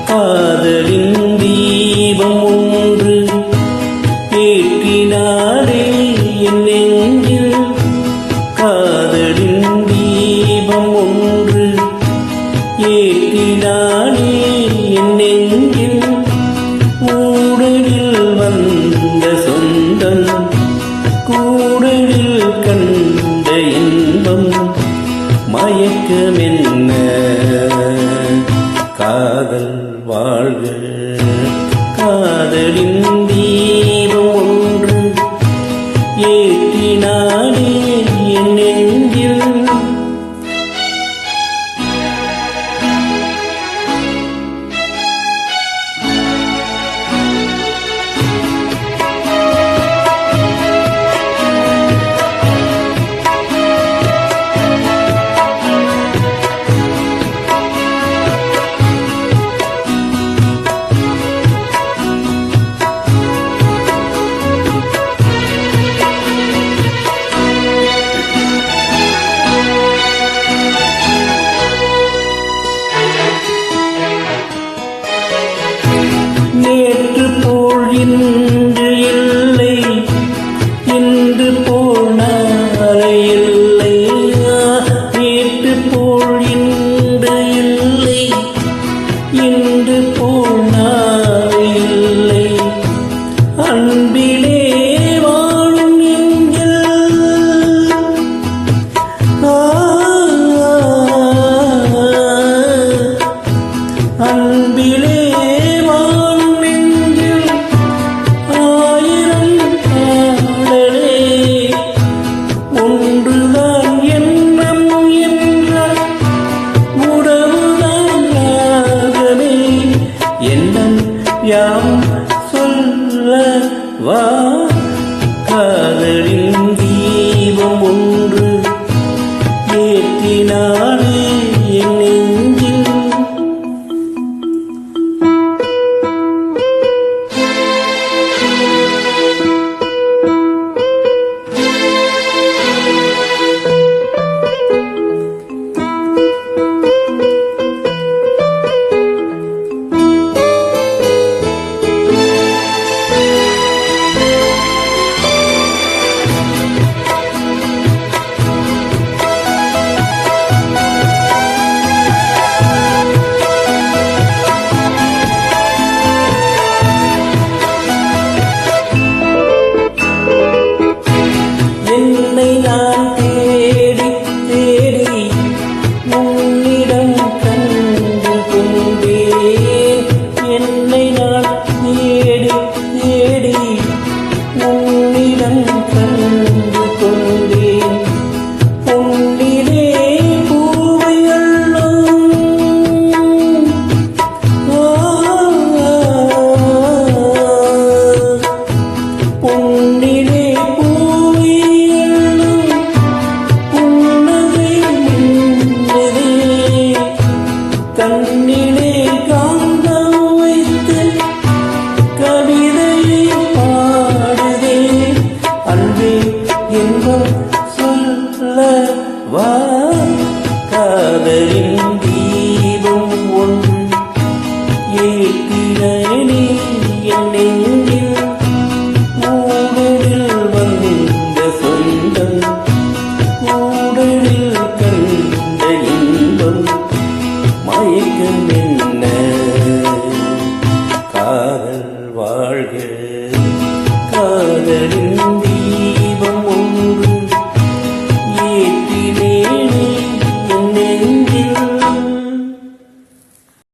காதலின் தீபம் ஒன்று ஏற்றினாரே என் நெஞ்சில். காதலின் தீபம் ஒன்று ஏற்றினாரே என் நெஞ்சில். ஊடலில் வந்த சொந்தம் கூடலில் கண்ட இன்பம் மயக்கமென்ன காதல் வாழ்க. காதலின் தீபம் ஒன்று ஏற்றினாரே என் நெஞ்சில். நேற்று போல் இன்று இல்லை, இன்று போல் நாளை இல்லை. நேற்று போல் இன்று இல்லை, இன்று போல் நாளை இல்லை. அன்பிலே வாழும் நெஞ்சில் அன்பிலே யாம் சொல்ல வா. காதலின் தீபம் ஒன்று ஏற்றினாரே என் நெஞ்சில். என்னை நான் தேடி தேடி உன்னிடம் கண்டு கொண்டேன். என்னை நான் தேடி தேடி உன்னிடம் கண்டு கொண்டேன். பொன்னிலே பூவை அள்ளும் பொன்னிலே கண்ணிலே காந்தம் வைத்து கவிதையை பாடுதே. அன்பே இன்பம் சொல்ல வா. காதலின் தீபம் ஒன்று ஏற்றினாரே என் நெஞ்சில். ஊடலில் வந்த சொந்தம் கூடலில் கண்ட இன்பம் மயக்கம் என்ன காதல் வாழ்க.